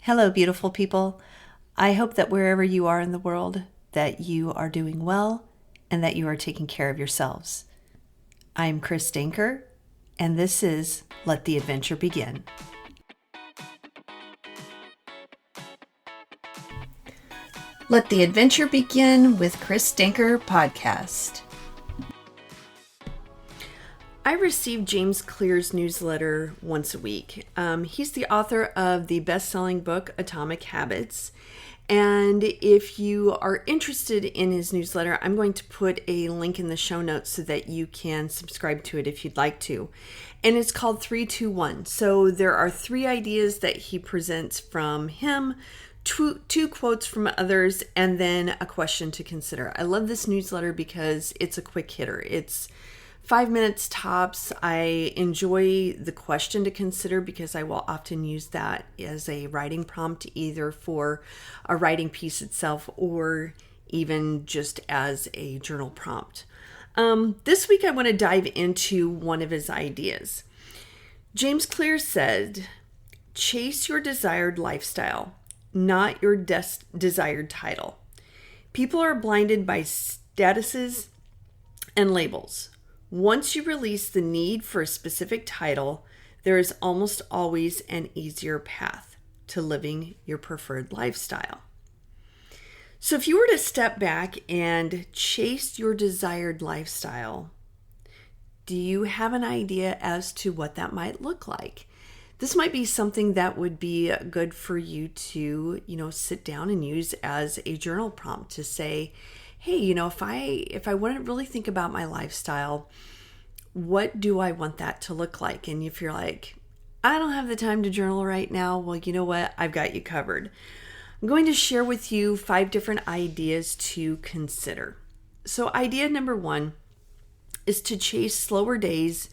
Hello, beautiful people. I hope that wherever you are in the world, that you are doing well and that you are taking care of yourselves. I'm Chris Danker, and this is Let the Adventure Begin. Let the Adventure Begin with Chris Danker podcast. I receive James Clear's newsletter once a week. He's the author of the best-selling book, Atomic Habits. And if you are interested in his newsletter, I'm going to put a link in the show notes so that you can subscribe to it if you'd like to. And it's called 3-2-1. So there are 3 ideas that he presents from him, two quotes from others, and then a question to consider. I love this newsletter because it's a quick hitter. It's 5 minutes tops. I enjoy the question to consider because I will often use that as a writing prompt, either for a writing piece itself or even just as a journal prompt. This week I want to dive into one of his ideas. James Clear said, "Chase your desired lifestyle, not your desired title. People are blinded by statuses and labels. Once you release the need for a specific title, there is almost always an easier path to living your preferred lifestyle." So if you were to step back and chase your desired lifestyle, do you have an idea as to what that might look like? This might be something that would be good for you to, sit down and use as a journal prompt to say, hey, if I want to really think about my lifestyle, what do I want that to look like? And if you're like, I don't have the time to journal right now, well, you know what? I've got you covered. I'm going to share with you 5 different ideas to consider. So idea number 1 is to chase slower days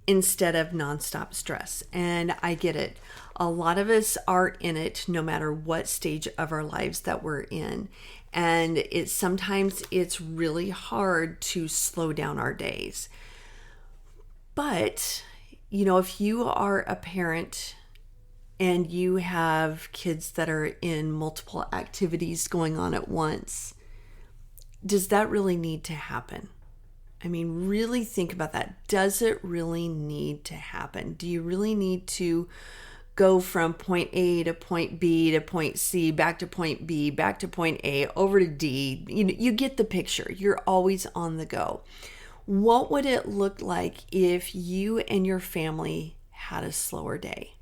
instead of nonstop stress. And I get it. A lot of us are in it no matter what stage of our lives that we're in. And sometimes it's really hard to slow down our days. But, if you are a parent and you have kids that are in multiple activities going on at once, does that really need to happen? I mean, really think about that. Does it really need to happen? Do you really need to go from point A to point B to point C, back to point B, back to point A, over to D? You get the picture. You're always on the go. What would it look like if you and your family had a slower day?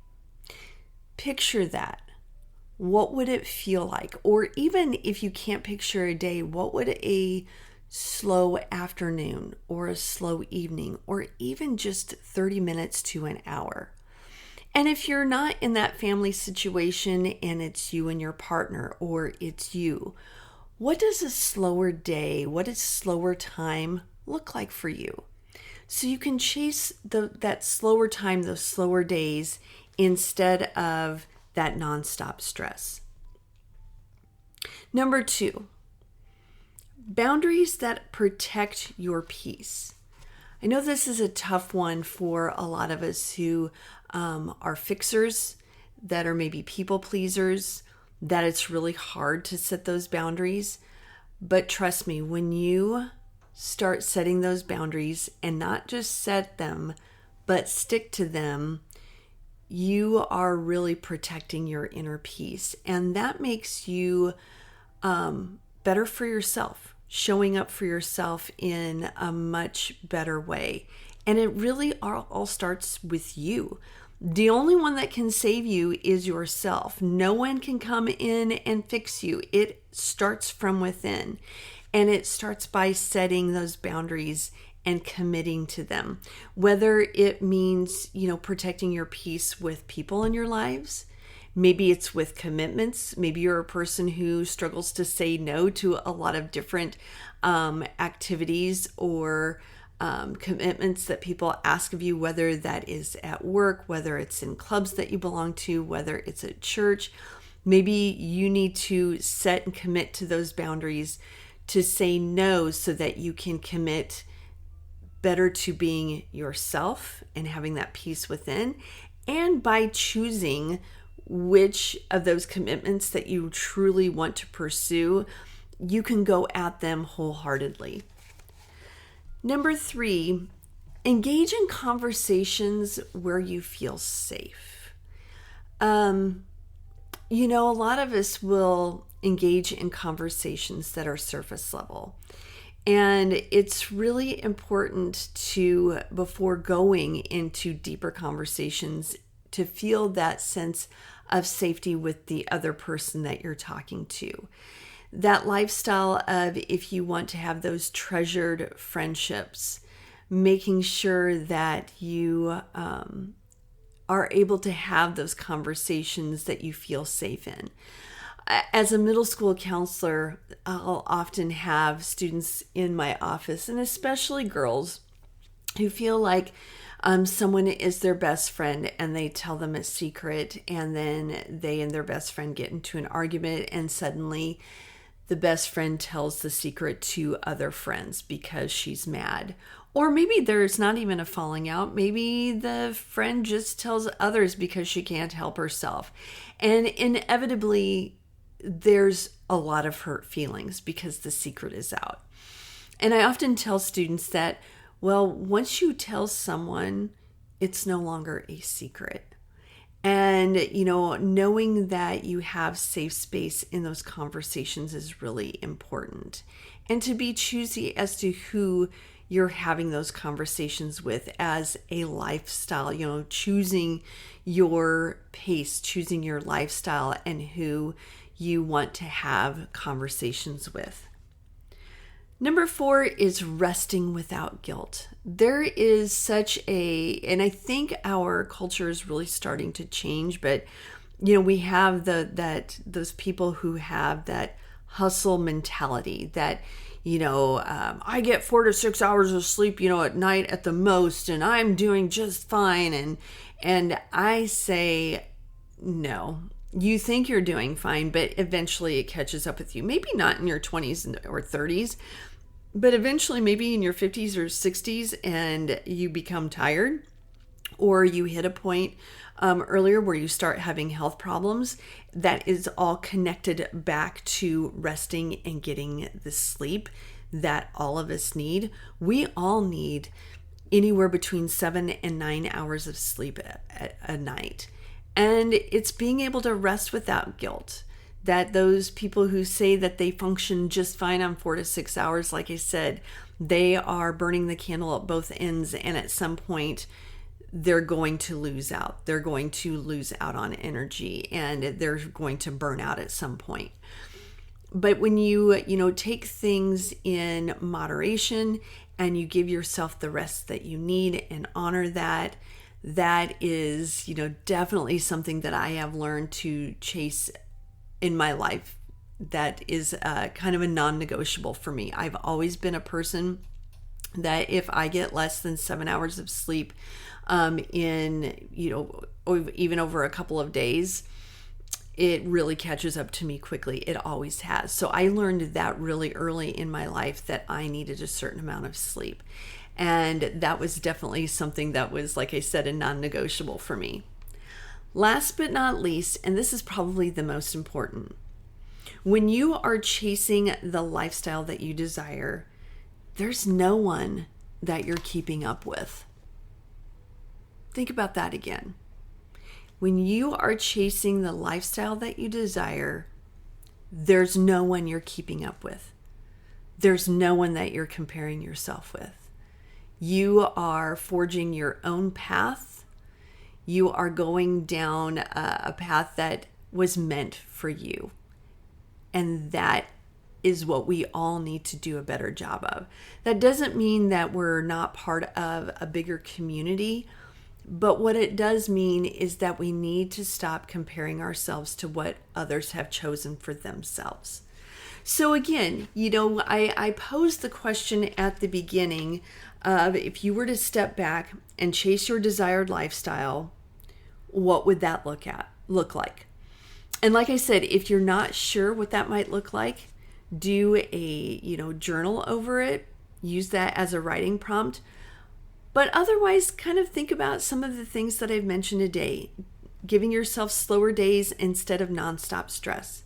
Picture that. What would it feel like? Or even if you can't picture a day, what would a slow afternoon or a slow evening or even just 30 minutes to an hour? And if you're not in that family situation and it's you and your partner, or it's you, what does a slower day, what does slower time look like for you? So you can chase that slower time, those slower days, instead of that nonstop stress. Number 2, boundaries that protect your peace. I know this is a tough one for a lot of us who are fixers, that are maybe people pleasers, that it's really hard to set those boundaries. But trust me, when you start setting those boundaries and not just set them, but stick to them, you are really protecting your inner peace. And that makes you better for yourself, showing up for yourself in a much better way. And it really all starts with you. The only one that can save you is yourself. No one can come in and fix you. It starts from within. And it starts by setting those boundaries and committing to them. Whether it means, protecting your peace with people in your lives. Maybe it's with commitments. Maybe you're a person who struggles to say no to a lot of different activities or commitments that people ask of you, whether that is at work, whether it's in clubs that you belong to, whether it's at church. Maybe you need to set and commit to those boundaries to say no so that you can commit better to being yourself and having that peace within. And by choosing which of those commitments that you truly want to pursue, you can go at them wholeheartedly. Number 3, engage in conversations where you feel safe. A lot of us will engage in conversations that are surface level. And it's really important to, before going into deeper conversations, to feel that sense of safety with the other person that you're talking to. That lifestyle of, if you want to have those treasured friendships, making sure that you are able to have those conversations that you feel safe in. As a middle school counselor, I'll often have students in my office, and especially girls, who feel like someone is their best friend and they tell them a secret, and then they and their best friend get into an argument, and suddenly the best friend tells the secret to other friends because she's mad. Or maybe there's not even a falling out. Maybe the friend just tells others because she can't help herself. And inevitably, there's a lot of hurt feelings because the secret is out. And I often tell students that, well, once you tell someone, it's no longer a secret. And, knowing that you have safe space in those conversations is really important. And to be choosy as to who you're having those conversations with as a lifestyle, choosing your pace, choosing your lifestyle, and who you want to have conversations with. Number 4 is resting without guilt. There is and I think our culture is really starting to change, but we have those people who have that hustle mentality that, I get 4 to 6 hours of sleep, at night at the most, and I'm doing just fine. And I say, no. You think you're doing fine, but eventually it catches up with you. Maybe not in your 20s or 30s, but eventually maybe in your 50s or 60s, and you become tired, or you hit a point earlier where you start having health problems. That is all connected back to resting and getting the sleep that all of us need. We all need anywhere between 7 and 9 hours of sleep a night. And it's being able to rest without guilt. That those people who say that they function just fine on 4 to 6 hours, like I said, they are burning the candle at both ends, and at some point they're going to lose out. They're going to lose out on energy, and they're going to burn out at some point. But when you take things in moderation and you give yourself the rest that you need and honor that, that is, definitely something that I have learned to chase in my life. That is kind of a non-negotiable for me. I've always been a person that if I get less than 7 hours of sleep in, even over a couple of days, it really catches up to me quickly. It always has. So I learned that really early in my life, that I needed a certain amount of sleep. And that was definitely something that was, like I said, a non-negotiable for me. Last but not least, and this is probably the most important, when you are chasing the lifestyle that you desire, there's no one that you're keeping up with. Think about that again. When you are chasing the lifestyle that you desire, there's no one you're keeping up with. There's no one that you're comparing yourself with. You are forging your own path. You are going down a path that was meant for you. And that is what we all need to do a better job of. That doesn't mean that we're not part of a bigger community, but what it does mean is that we need to stop comparing ourselves to what others have chosen for themselves. So again, I posed the question at the beginning of, if you were to step back and chase your desired lifestyle, what would that look like? And like I said, if you're not sure what that might look like, do a journal over it, use that as a writing prompt. But otherwise, kind of think about some of the things that I've mentioned today. giving yourself slower days instead of nonstop stress,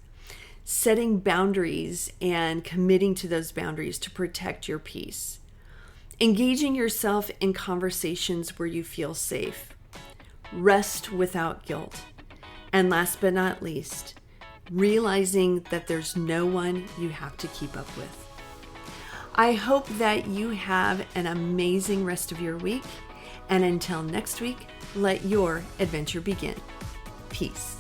setting boundaries and committing to those boundaries to protect your peace, engaging yourself in conversations where you feel safe, rest without guilt, and last but not least, realizing that there's no one you have to keep up with. I hope that you have an amazing rest of your week, and until next week, let your adventure begin. Peace.